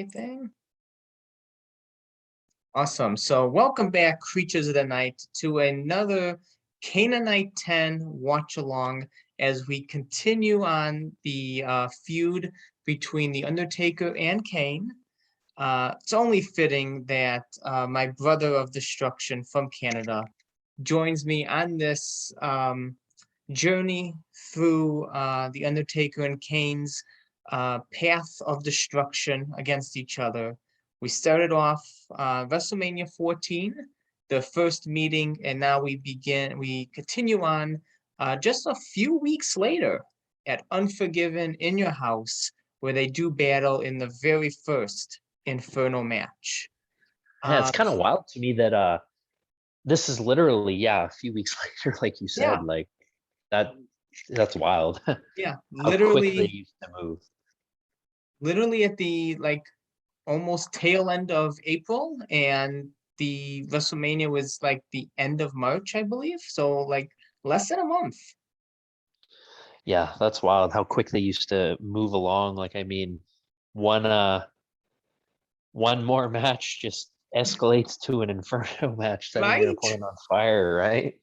Thing. Awesome. So welcome back, creatures of the night, to another Kanenite10 watch along as we continue on the feud between the Undertaker and Kane. It's only fitting that my brother of destruction from Canada joins me on this journey through the Undertaker and Kane's path of destruction against each other. We started off WrestleMania 14, the first meeting, and now we continue on just a few weeks later at Unforgiven in your house, where they do battle in the very first Inferno match. Yeah, it's kind of wild to me that this is literally a few weeks later, like you said, like that's wild. Yeah, How quick they used to move. Literally at the almost tail end of April, and the WrestleMania was like the end of March, I believe. So like less than a month. Yeah, that's wild how quick they used to move along. Like, I mean, one more match just escalates to an Inferno match, setting your opponent on fire, right?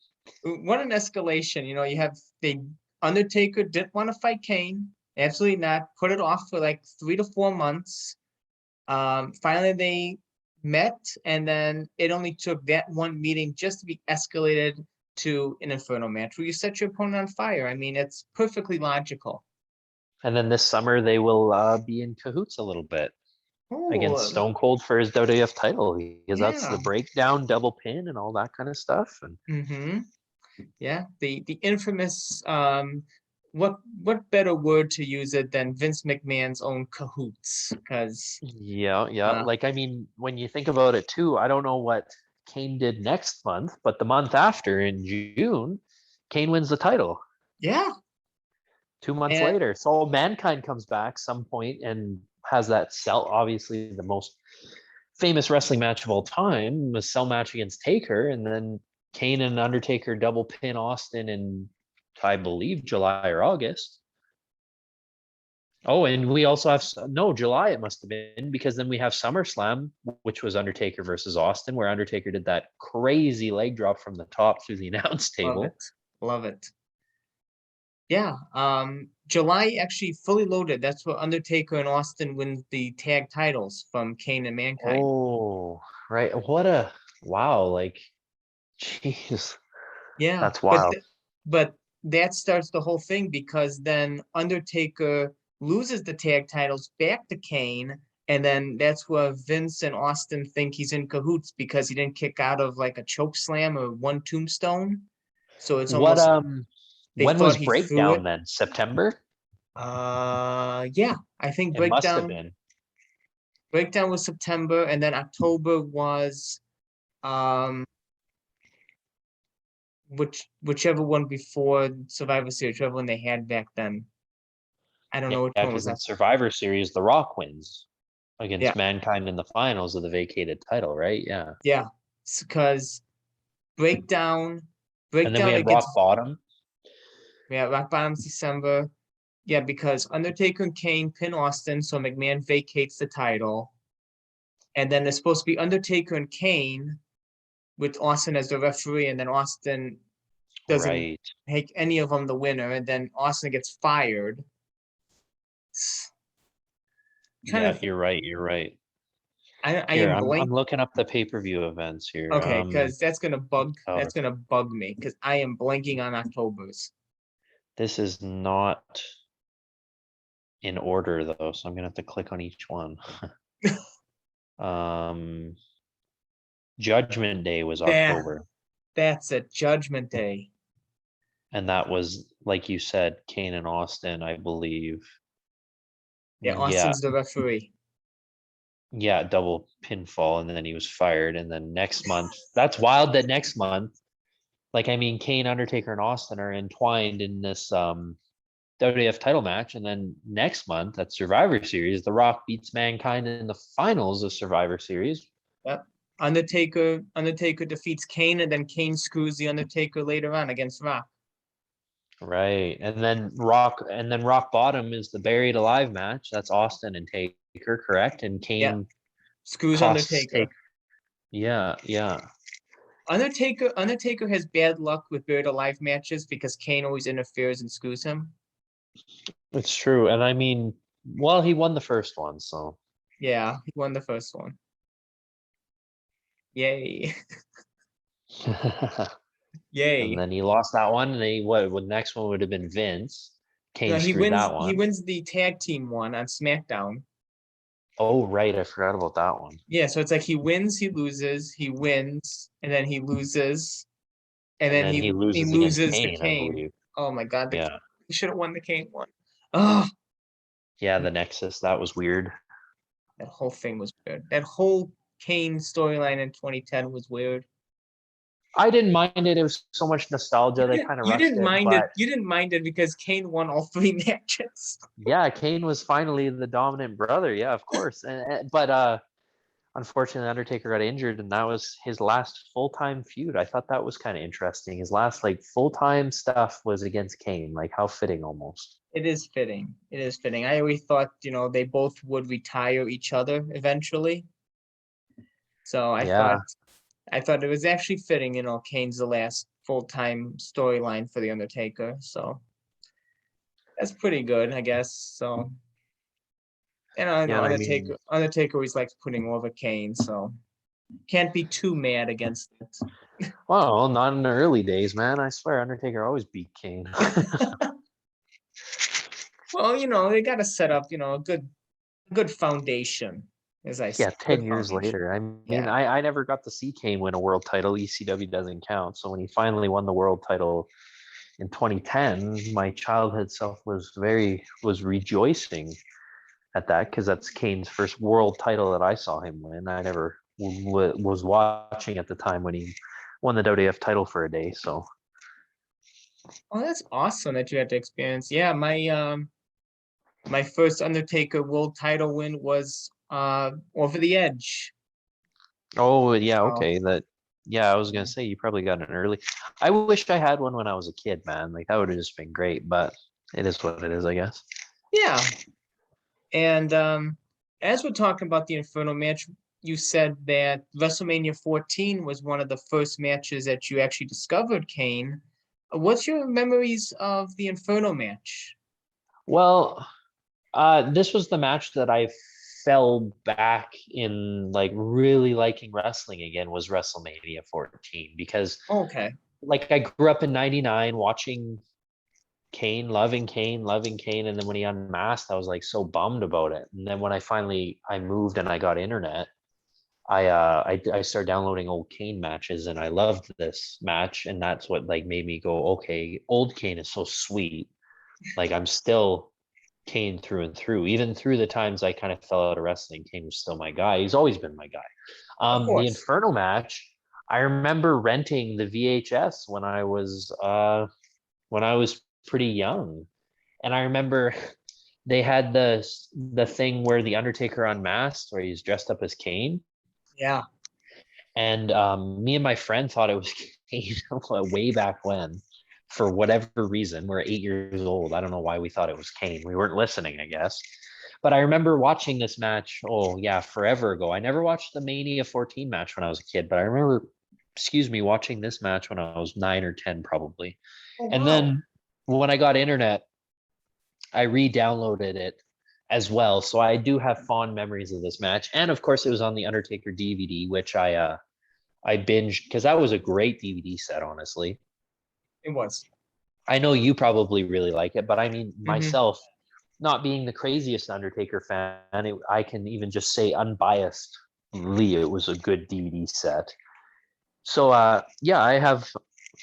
What an escalation. You know, you have the Undertaker didn't want to fight Kane. Absolutely not. Put it off for like 3 to 4 months. Finally they met, and then it only took that one meeting just to be escalated to an Inferno match where you set your opponent on fire. I mean, it's perfectly logical. And then this summer they will be in cahoots a little bit against Stone Cold for his WWF title, because that's the breakdown, double pin, and all that kind of stuff. And yeah, the infamous what better word to use it than Vince McMahon's own cahoots? Because like, I mean, when you think about it too, I don't know what Kane did next month, but the month after, in June, Kane wins the title. Yeah. 2 months later, so Mankind comes back some point and has that obviously the most famous wrestling match of all time, the cell match against Taker, and then Kane and Undertaker double pin Austin in, I believe, July or August. Oh, and we also have July, it must have been, because then we have SummerSlam, which was Undertaker versus Austin, where Undertaker did that crazy leg drop from the top through the announce table. Love it. Yeah, July actually fully loaded. That's where Undertaker and Austin win the tag titles from Kane and Mankind. Oh, right. What a wow! Like, jeez. Yeah, that's wild. But that starts the whole thing, because then Undertaker loses the tag titles back to Kane, and then that's where Vince and Austin think he's in cahoots because he didn't kick out of like a choke slam or one tombstone. So it's almost when was Breakdown then? September? Yeah, I think it must have been. Breakdown was September, and then October was whichever one before Survivor Series, whichever one they had back then. I don't know which one was that. In Survivor Series, The Rock wins against Mankind in the finals of the vacated title, right? Yeah. Yeah, because Breakdown, and then we had Rock Bottom. Yeah, Rock Bottom's December. Yeah, because Undertaker and Kane pin Austin, so McMahon vacates the title. And then there's supposed to be Undertaker and Kane with Austin as the referee, and then Austin doesn't make any of them the winner, and then Austin gets fired. You're right. I'm looking up the pay-per-view events here. Okay, because that's gonna bug me, because I am blanking on October's. This is not in order though, so I'm gonna have to click on each one. Judgment Day was October. That's a Judgment Day. And that was, like you said, Kane and Austin, I believe. Yeah, Austin's the referee. Yeah, double pinfall, and then he was fired. And then next month, that's wild that next month, like, I mean, Kane, Undertaker, and Austin are entwined in this WWF title match. And then next month at Survivor Series, The Rock beats Mankind in the finals of Survivor Series. Yep. Undertaker defeats Kane, and then Kane screws the Undertaker later on against Rock. Right. And then Rock Bottom is the Buried Alive match. That's Austin and Taker. Taker, correct? And Yeah. Kane Screws costs Undertaker. Taker. Yeah, yeah. Undertaker has bad luck with buried alive matches because Kane always interferes and screws him. It's true. And I mean, well, he won the first one, so. Yeah, he won the first one. Yay. Yay. And then he lost that one, and the next one would have been Vince. No, Kane screwed that he one. wins the tag team one on SmackDown. Oh, right. I forgot about that one. Yeah, so it's like he wins, he loses, he wins, and then he loses, and And then then he he loses against loses the Kane, I Kane. believe. Oh my god, Yeah. he should have won the Kane one. Oh, Yeah, the Nexus. That was weird. that whole thing was weird. That whole Kane storyline in 2010 was weird. I didn't mind it. It was so much nostalgia. They kind of You rushed didn't it, mind it. but You didn't mind it because Kane won all 3 matches. yeah, Kane was finally the dominant brother. Yeah, of course. But unfortunately, Undertaker got injured, and that was his last full-time feud. I thought that was kind of interesting. His last like full-time stuff was against Kane. Like how fitting almost. It is fitting. It is fitting. I always thought, they both would retire each other eventually. So Yeah. I thought it was actually fitting, Kane's the last full-time storyline for the Undertaker. So that's pretty good, I guess. So, I know Yeah, and I mean, Undertaker always likes putting over Kane, so can't be too mad against it. well, not in the early days, man. I swear, Undertaker always beat Kane. Well, they got to set up, a good foundation, as I Yeah, say. 10 Good years foundation. later. I mean, Yeah. I never got to see Kane win a world title. ECW doesn't count. So when he finally won the world title in 2010, my childhood self was rejoicing at that because that's Kane's first world title that I saw him win. I never was watching at the time when he won the WWF title for a day. So Oh, that's awesome that you had to experience. Yeah, my first Undertaker world title win was over the Edge. oh yeah, So okay. Yeah, I was gonna say you probably got an early. I wish I had one when I was a kid, man. Like that would have just been great, but it is what it is, I guess. yeah. And as we're talking about the Inferno match, you said that WrestleMania 14 was one of the first matches that you actually discovered Kane. What's your memories of the Inferno match? Well, this was the match that I fell back in like really liking wrestling again was WrestleMania 14 because Okay. like I grew up in 99 watching Kane, loving Kane, and then when he unmasked, I was like so bummed about it. And then when I moved and I got internet, I started downloading old Kane matches and I loved this match and that's what like made me go, okay, old Kane is so sweet. Like I'm still Kane through and through. Even through the times I kind of fell out of wrestling, Kane was still my guy. He's always been my guy. Of The course. Inferno match, I remember renting the VHS when I was pretty young. And I remember they had the thing where the Undertaker unmasked, where he's dressed up as Kane. Yeah. And me and my friend thought it was Kane way back when. For whatever reason, we're 8 years old. I don't know why we thought it was Kane. We weren't listening, I guess. But I remember watching this match. Oh yeah, forever ago. I never watched the Mania 14 match when I was a kid, but I remember, watching this match when I was 9 or 10, probably. Oh, And wow. then when I got internet, I re-downloaded it as well. So I do have fond memories of this match. And of course, it was on the Undertaker DVD, which I binged because that was a great DVD set, honestly. It was. I know you probably really like it, but I mean, Mhm. myself, not being the craziest Undertaker fan, I can even just say unbiasedly, it was a good DVD set. So, yeah,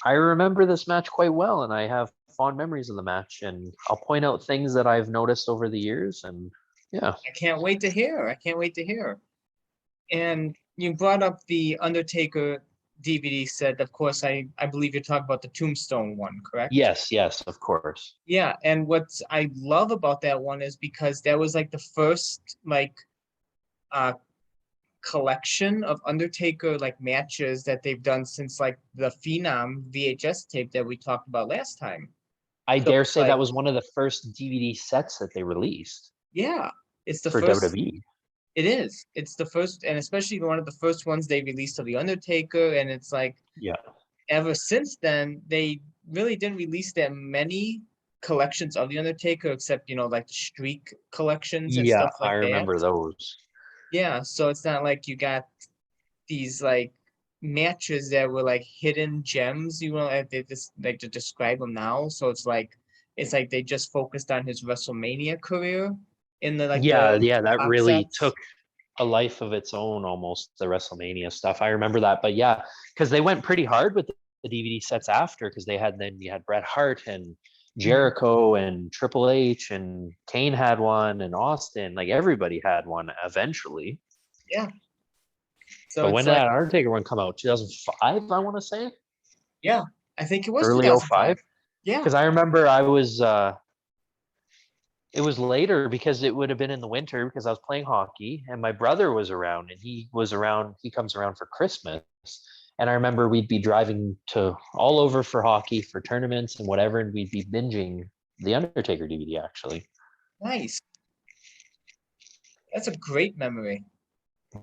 I remember this match quite well, and I have fond memories of the match, and I'll point out things that I've noticed over the years, and yeah. I can't wait to hear. I can't wait to hear. And you brought up the Undertaker DVD set. Of course, I believe you're talking about the Tombstone one, correct? Yes, of course. Yeah, and what I love about that one is because that was like the first uh collection of Undertaker like matches that they've done since like the Phenom VHS tape that we talked about last time. I So dare it's say that like, was one of the first DVD sets that they released. yeah. It's the for first. WWE. It is. It's the first, and especially one of the first ones they released of the Undertaker, and it's like Yeah. ever since then they really didn't release that many collections of the Undertaker, except like the Streak collections and Yeah, stuff I like that. remember those. Yeah, so it's not like you got these like matches that were like hidden gems, like they just like to describe them now. So it's like they just focused on his WrestleMania career in the like Yeah, the yeah, that box really took sets. a life of its own almost, the WrestleMania stuff. I remember that. But yeah, because they went pretty hard with the DVD sets after, because you had Bret Hart and Mhm. Jericho and Triple H and Kane had one and Austin. Like everybody had one eventually. Yeah. So But it's when did like, that Undertaker one come out? 2005, I want to say? yeah, I think it was Early 2005. 05? Yeah. Because I remember it was later because it would have been in the winter because I was playing hockey and my brother was around and he comes around for Christmas. And I remember we'd be driving to all over for hockey for tournaments and whatever, and we'd be binging the Undertaker DVD actually. Nice. That's a great memory.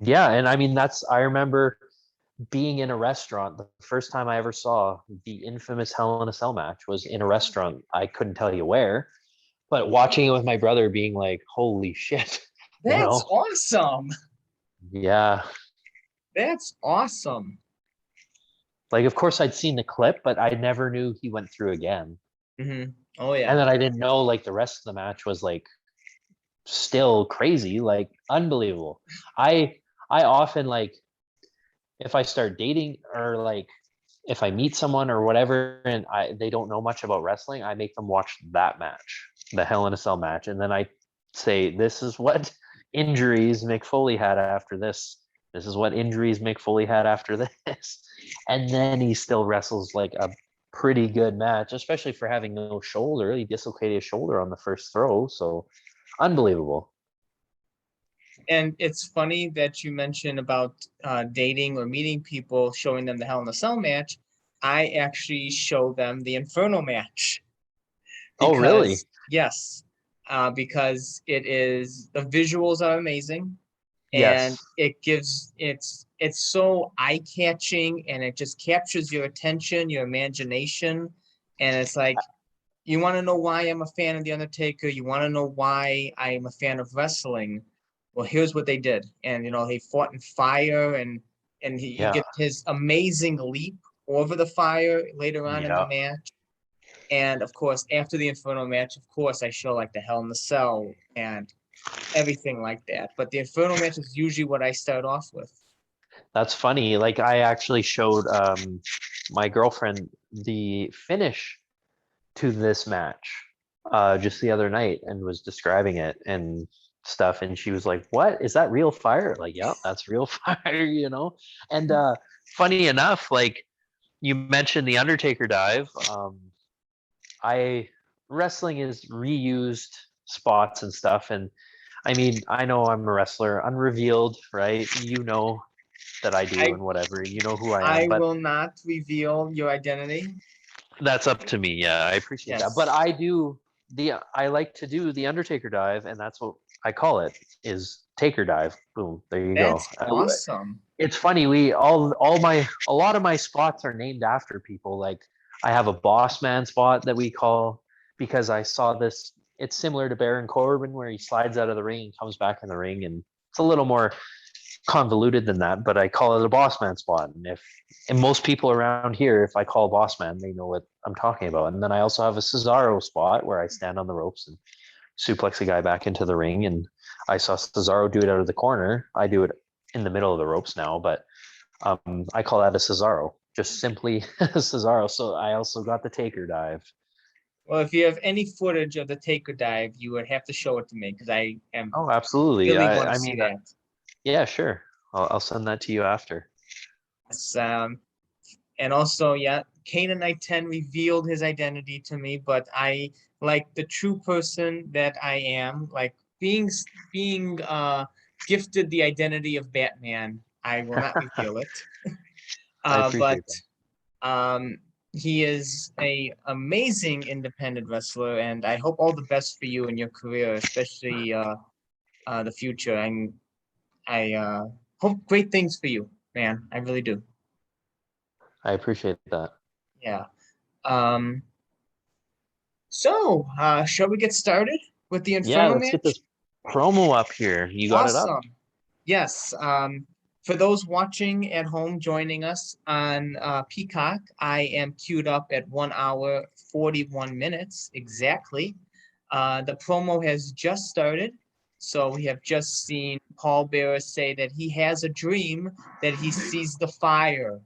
Yeah, and I mean I remember being in a restaurant. The first time I ever saw the infamous Hell in a Cell match was in a restaurant. I couldn't tell you where, but watching it with my brother being like, holy shit, you That's know? awesome. Yeah. That's awesome. Like, of course, I'd seen the clip, but I never knew he went through again. Oh And yeah. then I didn't know like the rest of the match was like still crazy, like unbelievable. I I often like if I start dating or like if I meet someone or whatever and they don't know much about wrestling, I make them watch that match, the Hell in a Cell match, and then I say, "This is what injuries Mick Foley had after this. This is what injuries Mick Foley had after this," and then he still wrestles like a pretty good match, especially for having no shoulder. He dislocated his shoulder on the first throw, so unbelievable. And it's funny that you mentioned about dating or meeting people, showing them the Hell in a Cell match. I actually show them the Inferno match Oh, really? because, yes, because the visuals are amazing, and Yes. it's so eye-catching, and it just captures your attention, your imagination, and it's like you want to know why I'm a fan of The Undertaker. You want to know why I'm a fan of wrestling. Well, here's what they did. And, he fought in fire, and he Yeah. gets his amazing leap over the fire later on in the Yeah. match. And of course, after the Inferno match, of course, I show like the Hell in the Cell and everything like that. But the Inferno match is usually what I start off with. That's funny. Like I actually showed my girlfriend the finish to this match just the other night and was describing it and stuff, and she was like, "What is that, real fire?" Like, "Yep, that's real fire," you know. And funny enough, like you mentioned the Undertaker dive, I wrestling is reused spots and stuff, and I mean, I know I'm a wrestler, unrevealed, right? You know that I do I and whatever. You know who I am, I but will not reveal your identity. that's up to me. Yeah, I appreciate that. But Yes. I like to do the Undertaker dive, and that's what I call it, is Taker dive. Boom, there you go. That's awesome. It's funny. We all my a lot of my spots are named after people. Like I have a boss man spot that we call because I saw this. It's similar to Baron Corbin where he slides out of the ring and comes back in the ring, and it's a little more convoluted than that, but I call it a boss man spot. And most people around here, if I call boss man, they know what I'm talking about. And then I also have a Cesaro spot where I stand on the ropes and suplex a guy back into the ring. And I saw Cesaro do it out of the corner. I do it in the middle of the ropes now, but I call that a Cesaro, just simply Cesaro. So I also got the Taker dive. Well, if you have any footage of the Taker dive, you would have to show it to me because I am Oh, absolutely. really want to I see mean, that. yeah, sure. I'll send that to you after. Yes, and also, yeah, Kanenite10 revealed his identity to me, but I, like the true person that I am, like being gifted the identity of Batman, I will not reveal it. I But appreciate that. um, he is a amazing independent wrestler, and I hope all the best for you in your career, especially the future. I hope great things for you, man. I really do. I appreciate that. Yeah. Um, shall we get started with the Yeah, Inferno let's get match? this promo up here. You got it up? Awesome. Yes. For those watching at home, joining us on Peacock, I am queued up at 1 hour, 41 minutes exactly. The promo has just started. So we have just seen Paul Bearer say that he has a dream that he sees the fire,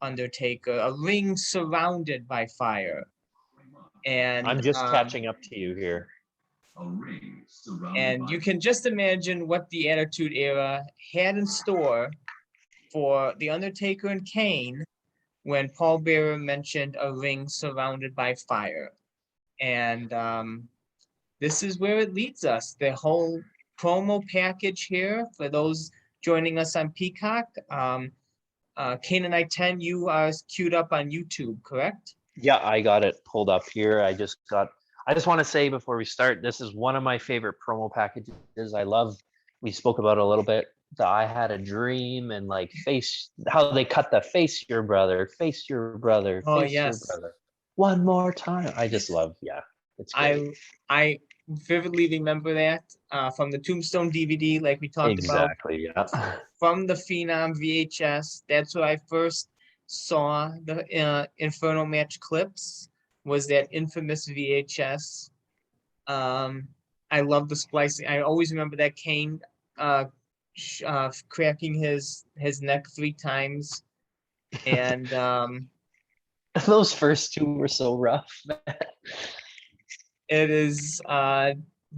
Undertaker, a ring surrounded by fire. And I'm just catching up to you here. and you can just imagine what the Attitude Era had in store for The Undertaker and Kane when Paul Bearer mentioned a ring surrounded by fire. And this is where it leads us. The whole promo package here, for those joining us on Peacock, Kanenite10, you are queued up on YouTube, correct? Yeah, I got it pulled up here. I just want to say before we start, this is one of my favorite promo packages. I love, we spoke about it a little bit, the I had a dream and like how they cut the face your brother, face your brother, Oh, face your yes. brother. One more time. I just love, yeah, it's great. I vividly remember that from the Tombstone DVD, like we talked about, Exactly, yeah. from the Phenom VHS. That's where I first saw the Inferno Match clips, was that infamous VHS. I love the splicing. I always remember that Kane cracking his neck 3 times. And Those first two were so rough. it is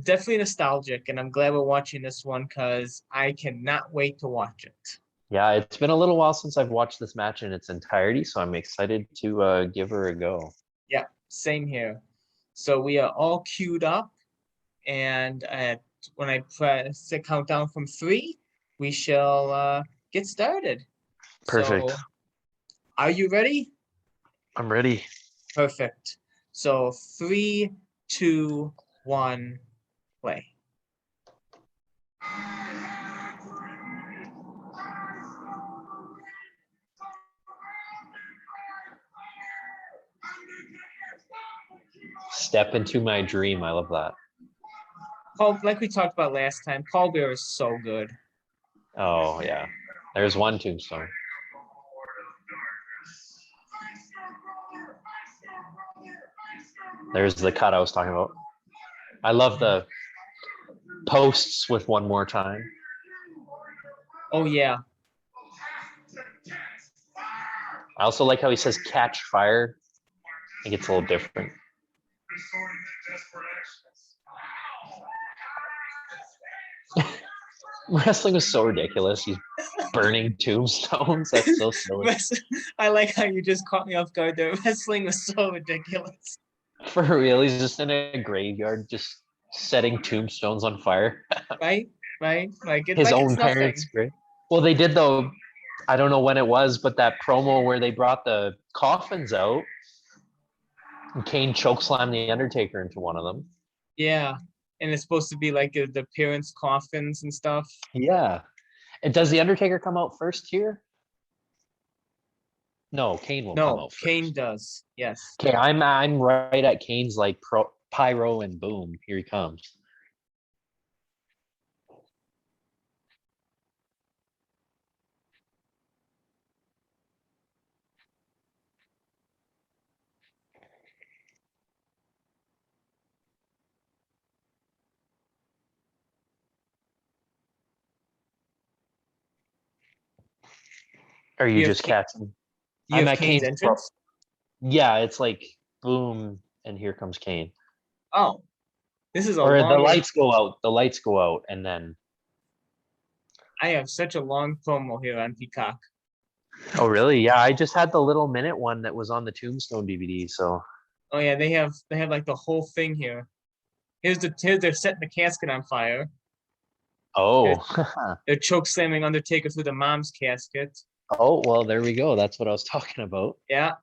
definitely nostalgic, and I'm glad we're watching this one because I cannot wait to watch it. Yeah, it's been a little while since I've watched this match in its entirety, so I'm excited to give her a go. Yeah, same here. So we are all queued up, and when I press the countdown from 3, we shall get started. Perfect. So, are you ready? I'm ready. Perfect. So 3, 2, 1, play. Step into my dream. I love that. Paul, like we talked about last time, Paul Bear is so good. Oh, yeah. There's one tombstone. There's the cut I was talking about. I love the posts with one more time. Oh, yeah. I also like how he says catch fire. I think it's a little different. Wrestling was so ridiculous. He's burning tombstones. That's so silly. I like how you just caught me off guard there. Wrestling was so ridiculous. For real, he's just in a graveyard, just setting tombstones on fire. Right? Like His own it's nothing. parents' grave. Well, they did though. I don't know when it was, but that promo where they brought the coffins out, and Kane chokeslammed the Undertaker into one of them. Yeah, and it's supposed to be like the parents' coffins and stuff. Yeah. And does the Undertaker come out first here? No, Kane will come out first. Kane does. Yes. Okay, I'm right at Kane's like pyro and boom. Here he comes. Are you just catching? I'm at Kane's entrance? Yeah, it's like boom, and here comes Kane. Oh, this is a or long. The lights go out. The lights go out, and then. I have such a long promo here on Peacock. Oh really? Yeah, I just had the little minute one that was on the Tombstone DVD. So. Oh yeah, they have like the whole thing here. Here's they're setting the casket on fire. Oh. They're choke slamming Undertaker through the mom's casket. Oh well, there we go. That's what I was talking about. Yeah.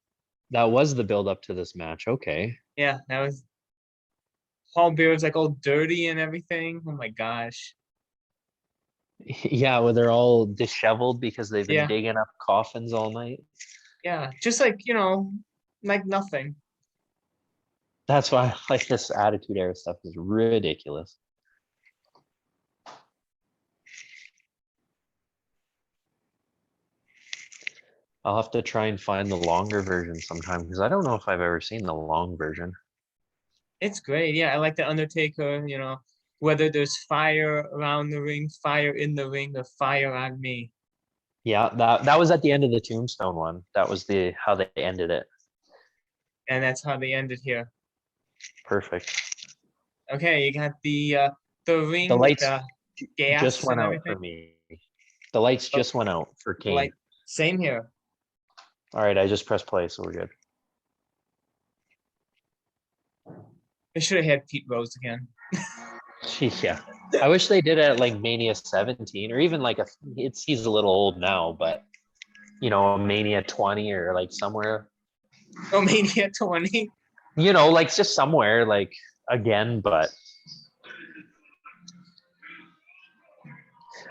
That was the build up to this match. Okay. Yeah, that was. Paul Bear's like all dirty and everything. Oh my gosh. Yeah, where they're all disheveled because they've been Yeah, digging up coffins all night. yeah, just like, like nothing. That's why I like this Attitude Era stuff is ridiculous. I'll have to try and find the longer version sometime because I don't know if I've ever seen the long version. It's great. Yeah, I like the Undertaker, whether there's fire around the ring, fire in the ring, or fire on me. Yeah, that was at the end of the Tombstone one. That was the how they ended it. And that's how they ended here. Perfect. Okay, you got the The ring with lights the just gas went and out everything. for me. The lights Oh, just went out for the Kane. light, same here. All right, I just pressed play, so we're good. They should have had Pete Rose again. Yeah, I wish they did it at like Mania 17 or even like he's a little old now, but a Mania 20 or like somewhere, Oh, Mania 20. like just somewhere like again. But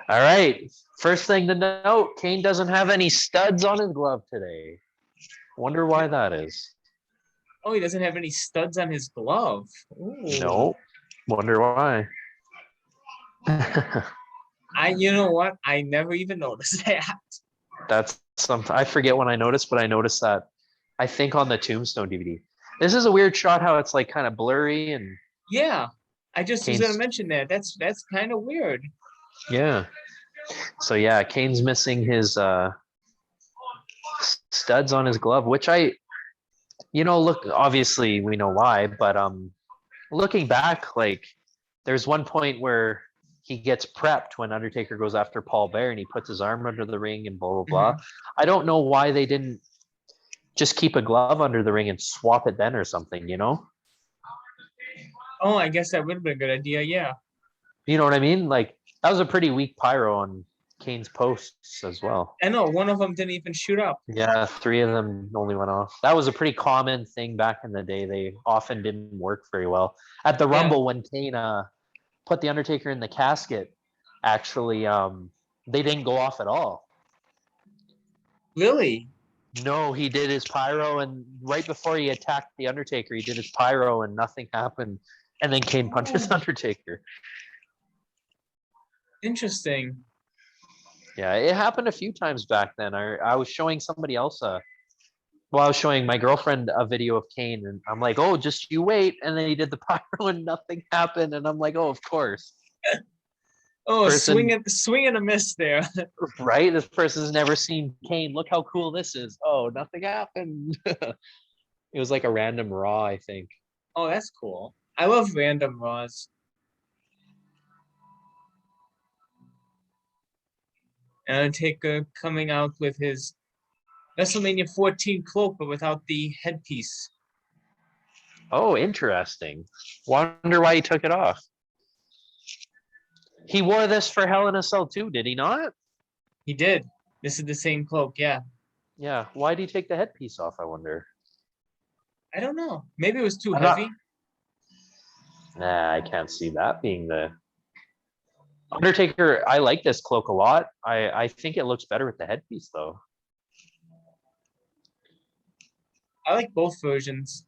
all right, first thing to note, Kane doesn't have any studs on his glove today. Wonder why that is. Oh, he doesn't have any studs on his glove. Ooh. No, wonder why. You know what? I never even noticed that. That's something I forget when I noticed, but I noticed that I think on the Tombstone DVD. This is a weird shot how it's like kind of blurry and Yeah, I just was gonna Kane's mention that. That's kind of weird. yeah. So yeah, Kane's missing his studs on his glove, which look, obviously we know why, but looking back, like there's one point where he gets prepped when Undertaker goes after Paul Bear and he puts his arm under the ring and blah blah blah. Mhm. I don't know why they didn't just keep a glove under the ring and swap it then or something. Oh, I guess that would have been a good idea. Yeah. You know what I mean? Like that was a pretty weak pyro on Kane's posts as well. I know one of them didn't even shoot up. Yeah, three of them only went off. That was a pretty common thing back in the day. They often didn't work very well. At the Yeah. Rumble, when Kane put the Undertaker in the casket, actually, they didn't go off at all. Really? No, he did his pyro, and right before he attacked the Undertaker, he did his pyro, and nothing happened. And then Kane punches Oh, Undertaker. interesting. Yeah, it happened a few times back then. I was showing somebody else I was showing my girlfriend a video of Kane, and I'm like, "Oh, just you wait." And then he did the pyro, and nothing happened. And I'm like, "Oh, of course." Oh, Person, swing and a miss there. right? This person's never seen Kane. Look how cool this is. Oh, nothing happened. It was like a random Raw, I think. Oh, that's cool. I love random Raws. Undertaker coming out with his WrestleMania 14 cloak, but without the headpiece. Oh, interesting. Wonder why he took it off. He wore this for Hell in a Cell too, did he not? He did. This is the same cloak, yeah. Yeah. Why did he take the headpiece off? I wonder. I don't know. Maybe it was too I'm not. heavy. Nah, I can't see that being the Undertaker. I like this cloak a lot. I think it looks better with the headpiece though. I like both versions.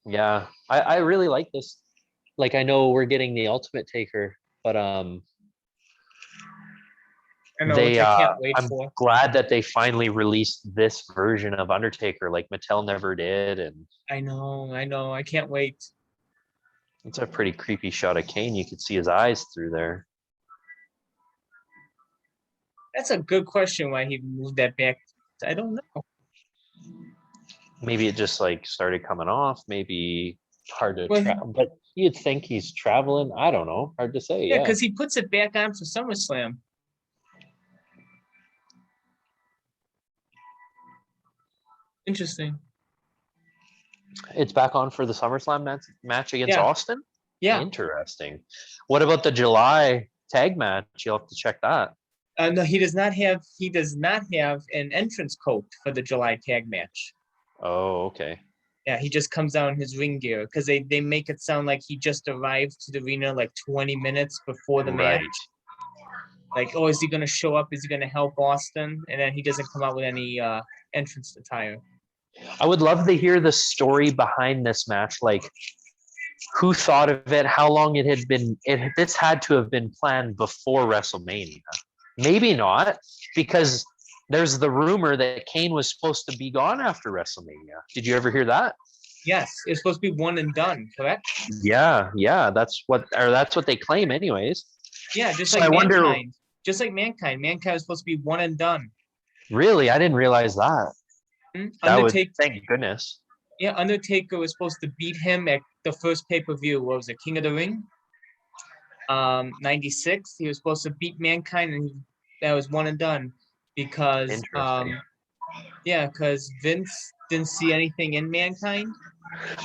Yeah, I really like this. Like I know we're getting the Ultimate Taker, but I know, which I can't wait I'm for. glad that they finally released this version of Undertaker like Mattel never did, and I know. I can't wait. it's a pretty creepy shot of Kane. You could see his eyes through there. That's a good question why he moved that back. I don't know. Maybe it just like started coming off. Maybe hard to Well, track, but you'd think he's traveling. I don't know. Hard to say. yeah, Yeah. because he puts it back on for SummerSlam. Interesting. It's back on for the SummerSlam match against Yeah, Austin. yeah. Interesting. What about the July tag match? You'll have to check that. No, he does not have. He does not have an entrance coat for the July tag match. Oh, okay. Yeah, he just comes out in his ring gear because they make it sound like he just arrived to the arena like 20 minutes before the Right. match. Like, oh, is he going to show up? Is he going to help Austin? And then he doesn't come out with any entrance attire. I would love to hear the story behind this match. Like, who thought of it? How long it had been? This had to have been planned before WrestleMania. Maybe not, because there's the rumor that Kane was supposed to be gone after WrestleMania. Did you ever hear that? Yes, it's supposed to be one and done, correct? Yeah, that's what they claim, anyways. Yeah, just So like I wonder, Mankind. Just like Mankind. Mankind was supposed to be one and done. really, I didn't realize that. That would, Undertaker. thank goodness. Yeah, Undertaker was supposed to beat him at the first pay-per-view. What was it, King of the Ring? 96. He was supposed to beat Mankind, and that was one and done because Interesting. because Vince didn't see anything in Mankind,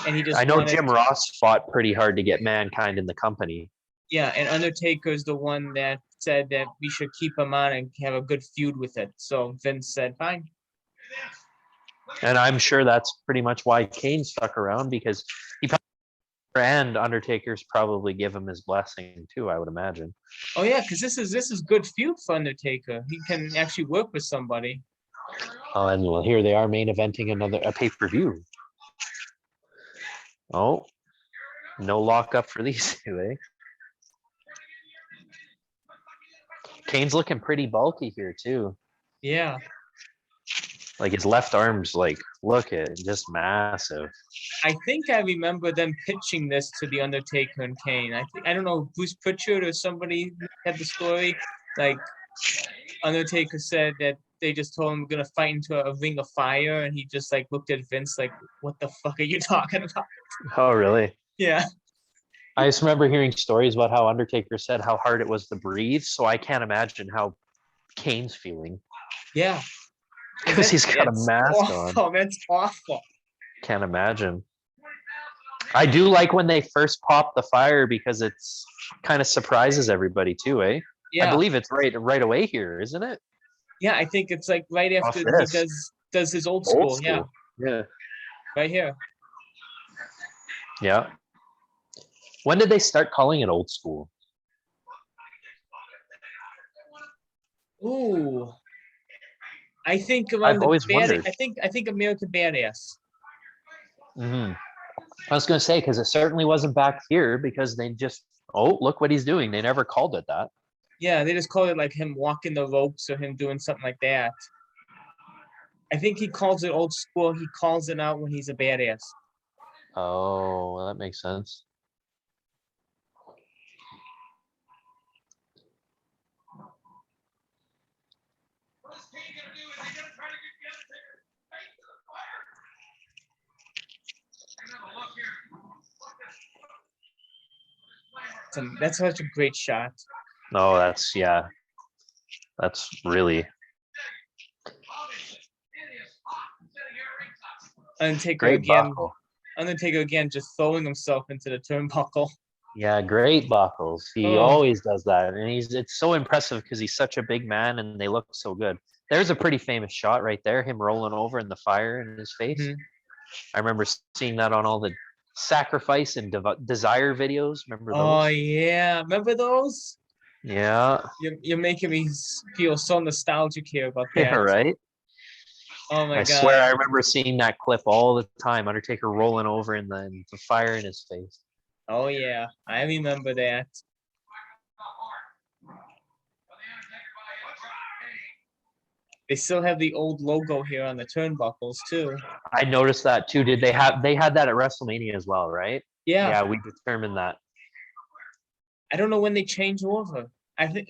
and he just I know wanted. Jim Ross fought pretty hard to get Mankind in the company. Yeah, and Undertaker's the one that said that we should keep him on and have a good feud with it. So Vince said, fine. And I'm sure that's pretty much why Kane stuck around, because he probably, and Undertaker's probably give him his blessing too, I would imagine. Oh yeah, because this is good feud for Undertaker. He can actually work with somebody. Oh, and well, here they are main eventing a pay-per-view. Oh, no lockup for these two, eh? Kane's looking pretty bulky here too. Yeah. Like his left arm's like, look at it, just massive. I think I remember them pitching this to the Undertaker and Kane. I don't know, Bruce Pritchard or somebody had the story. Like Undertaker said that they just told him we're gonna fight into a ring of fire, and he just like looked at Vince like, "What the fuck are you talking about?" Oh, really? Yeah. I just remember hearing stories about how Undertaker said how hard it was to breathe. So I can't imagine how Kane's feeling. Yeah. Because he's got a mask awful. on. That's awful. Can't imagine. I do like when they first pop the fire, because it's kind of surprises everybody too, eh? Yeah. I believe it's right away here, isn't it? Yeah, I think it's like right after he does his old school. Yeah. Yeah. Right here. Yeah. When did they start calling it old school? Ooh. I think I've always wondered. I think American Badass. Mm-hmm. I was going to say, because it certainly wasn't back here, because they just, oh, look what he's doing. They never called it that. Yeah, they just called it like him walking the ropes or him doing something like that. I think he calls it old school. He calls it out when he's a badass. Oh, well, that makes sense. That's such a great shot. No, that's, yeah. That's really Undertaker great again. buckle. Undertaker again, just throwing himself into the turnbuckle. Yeah, great buckles. He always does that, and it's so impressive because he's such a big man, and they look so good. There's a pretty famous shot right there, him rolling over in the fire in his face. Mm-hmm. I remember seeing that on all the Sacrifice and Desire videos. Remember those? Oh yeah, remember those? Yeah. You're making me feel so nostalgic here about that. Yeah, right? Oh my God. I swear I remember seeing that clip all the time. Undertaker rolling over in the fire in his face. Oh yeah, I remember that. They still have the old logo here on the turnbuckles too. I noticed that too. They had that at WrestleMania as well, right? Yeah. Yeah, we determined that. I don't know when they change over. I think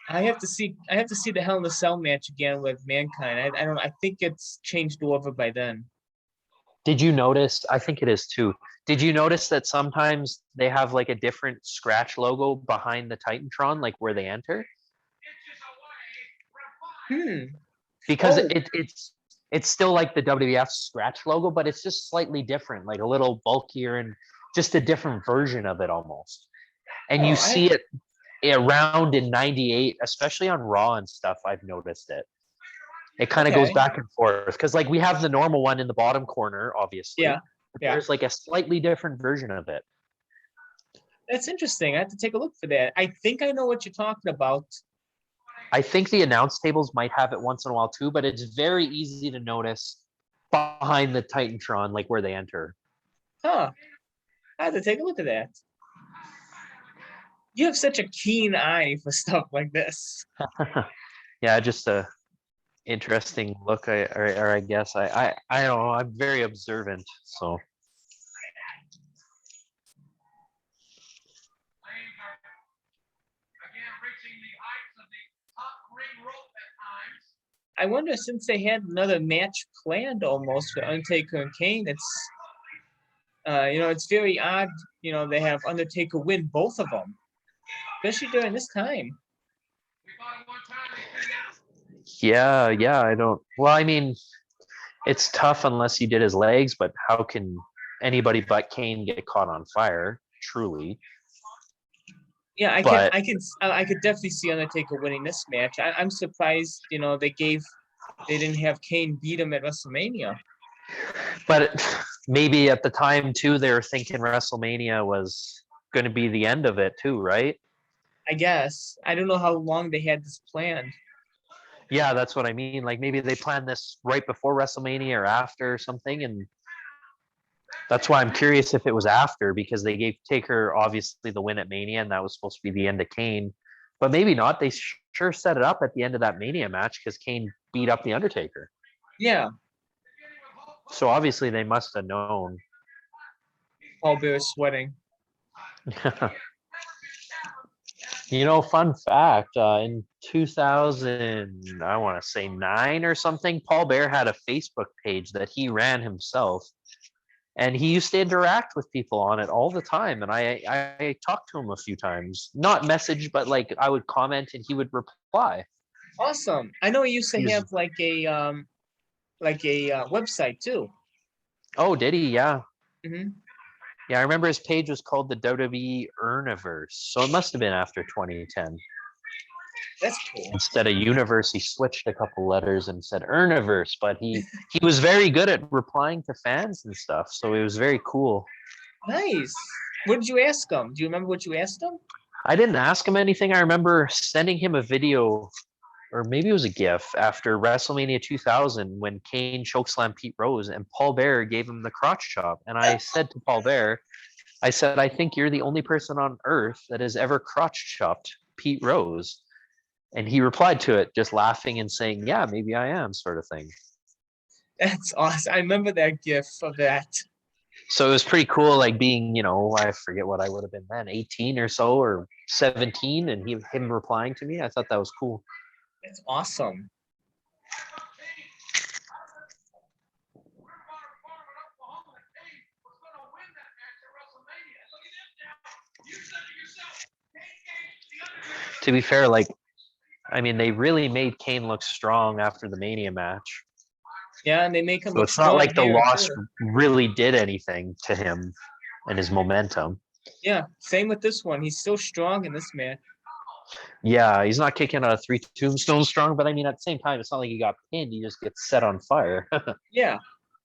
I have to see the Hell in a Cell match again with Mankind. I don't know. I think it's changed over by then. Did you notice? I think it is too. Did you notice that sometimes they have like a different scratch logo behind the Titantron, like where they enter? Because it's still like the WWF scratch logo, but it's just slightly different, like a little bulkier and just a different version of it almost. And you see it around in '98, especially on Raw and stuff. I've noticed it. It kind of goes back and forth because like we have the normal one in the bottom corner, obviously. Yeah. There's like a slightly different version of it. That's interesting. I have to take a look for that. I think I know what you're talking about. I think the announce tables might have it once in a while too, but it's very easy to notice behind the Titantron, like where they enter. Huh. I have to take a look at that. You have such a keen eye for stuff like this. Yeah, just a interesting look. I guess I don't know. I'm very observant, so. I wonder, since they had another match planned almost for Undertaker and Kane, it's very odd. They have Undertaker win both of them, especially during this time. Yeah, I don't. Well, I mean, it's tough unless you did his legs, but how can anybody but Kane get caught on fire? Truly. Yeah, But I could definitely see Undertaker winning this match. I'm surprised, they didn't have Kane beat him at WrestleMania. maybe at the time too, they were thinking WrestleMania was going to be the end of it too, right? I guess. I don't know how long they had this planned. Yeah, that's what I mean. Like maybe they planned this right before WrestleMania or after or something, and that's why I'm curious if it was after, because they gave Taker obviously the win at Mania, and that was supposed to be the end of Kane. But maybe not. They sure set it up at the end of that Mania match because Kane beat up the Undertaker. Yeah. So obviously they must have known. Paul Bear sweating. Fun fact, in 2000, I want to say 9 or something, Paul Bear had a Facebook page that he ran himself. And he used to interact with people on it all the time. And I talked to him a few times, not message, but like I would comment and he would reply. Awesome. I know he used to have like a website too. Oh, did he? Yeah. Mm-hmm. Yeah, I remember his page was called the WWE Earniverse. So it must have been after 2010. That's cool. Instead of universe, he switched a couple letters and said Earniverse, but he was very good at replying to fans and stuff. So it was very cool. Nice. What did you ask him? Do you remember what you asked him? I didn't ask him anything. I remember sending him a video, or maybe it was a GIF, after WrestleMania 2000 when Kane chokeslammed Pete Rose and Paul Bear gave him the crotch chop. And I said to Paul Bear, I said, I think you're the only person on earth that has ever crotch chopped Pete Rose. And he replied to it just laughing and saying, yeah, maybe I am, sort of thing. That's awesome. I remember that GIF of that. So it was pretty cool, like being, I forget what I would have been then, 18 or so, or 17, and him replying to me. I thought that was cool. That's awesome. To be fair, they really made Kane look strong after the Mania match. Yeah, and they make him so look it's not like the loss too. really did anything to him and his momentum. Yeah, same with this one. He's still strong in this match. Yeah, he's not kicking out of 3 tombstones strong, but I mean, at the same time, it's not like he got pinned. He just gets set on fire. Yeah,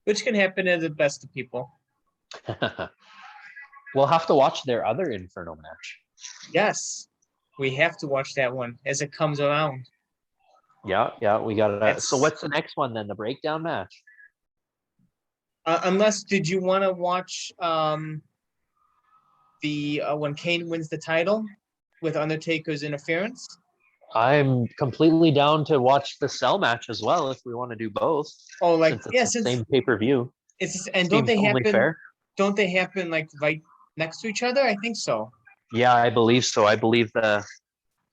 which can happen to the best of people. We'll have to watch their other Inferno match. Yes, we have to watch that one as it comes around. Yeah, we got it. So what's the next one then? The breakdown match? Unless, did you want to watch the when Kane wins the title with Undertaker's interference? I'm completely down to watch the Cell match as well if we want to do both. Oh, like since the same pay-per-view. Don't they happen? Fair. Don't they happen like right next to each other? I think so. Yeah, I believe so. I believe the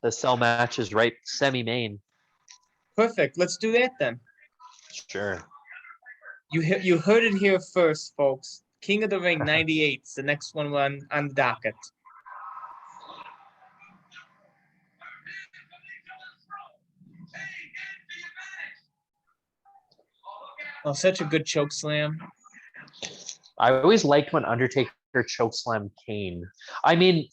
Cell match is right semi-main. Perfect. Let's do that then. Sure. You heard it here first, folks. King of the Ring 98 is the next one on the docket. Oh, such a good choke slam. I always liked when Undertaker chokeslammed Kane. I mean,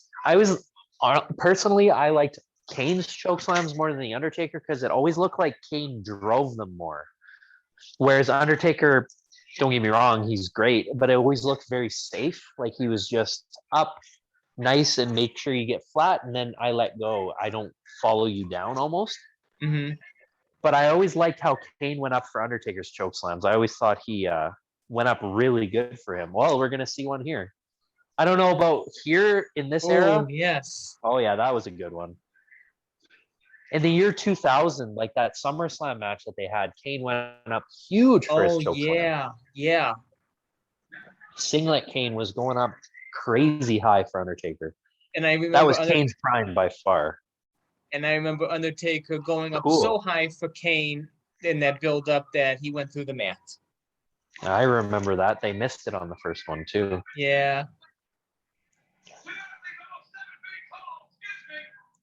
personally, I liked Kane's chokeslams more than the Undertaker because it always looked like Kane drove them more. Whereas Undertaker, don't get me wrong, he's great, but it always looked very safe. Like he was just up nice and make sure you get flat, and then I let go. I don't follow you down almost. Hmm. But I always liked how Kane went up for Undertaker's choke slams. I always thought he went up really good for him. Well, we're gonna see one here. I don't know about here in this Oh, era. yes. Oh yeah, that was a good one. In the year 2000, like that SummerSlam match that they had, Kane went up huge for his Oh, choke slam. yeah. Yeah. Singlet Kane was going up crazy high for Undertaker. And I That remember was Kane's prime by far. Undertaker going up so Cool. high for Kane in that build up that he went through the mat. I remember that. They missed it on the first one too. Yeah.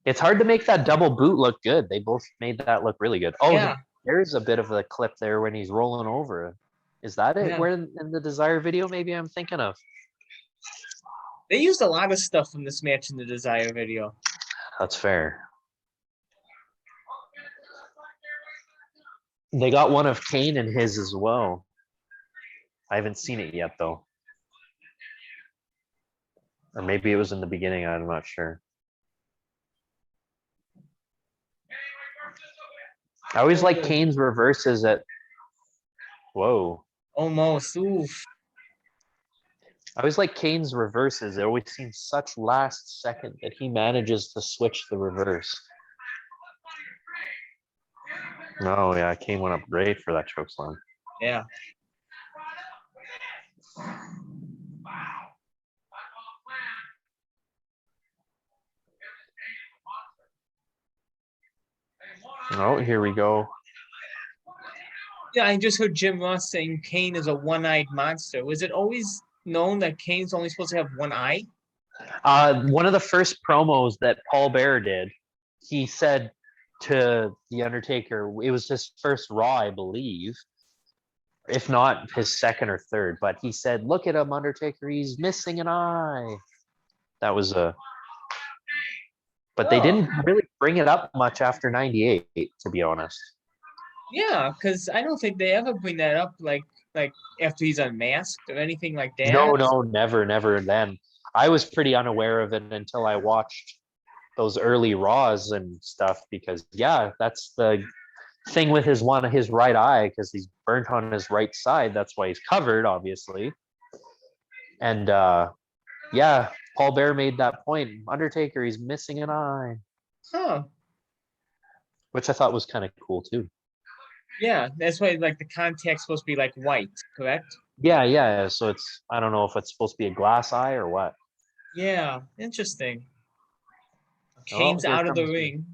It's hard to make that double boot look good. They both made that look really good. Oh, Yeah. there's a bit of a clip there when he's rolling over. Is that it? Yeah. Where in the Desire video maybe I'm thinking of? They used a lot of stuff from this match in the Desire video. That's fair. They got one of Kane in his as well. I haven't seen it yet though. Or maybe it was in the beginning, I'm not sure. I always like Kane's reverses at whoa. Almost. Oof. I always like Kane's reverses. It always seems such last second that he manages to switch the reverse. Oh yeah, Kane went up great for that chokeslam. Yeah. Oh, here we go. Yeah, I just heard Jim Ross saying Kane is a one-eyed monster. Was it always known that Kane's only supposed to have one eye? One of the first promos that Paul Bearer did, he said to The Undertaker, it was his first Raw, I believe, if not his second or third, but he said, look at him, Undertaker, he's missing an eye. That was a... But they didn't really bring it up much after 98, to be honest. Yeah, because I don't think they ever bring that up like after he's unmasked or anything like that. No, never then. I was pretty unaware of it until I watched those early Raws and stuff because yeah, that's the thing with his right eye because he's burnt on his right side. That's why he's covered, obviously. And yeah, Paul Bearer made that point. Undertaker, he's missing an eye. Huh. Which I thought was kind of cool too. Yeah, that's why like the contact's supposed to be like white, correct? Yeah. So it's I don't know if it's supposed to be a glass eye or what. Yeah, interesting. Oh, Kane's here out of the comes ring.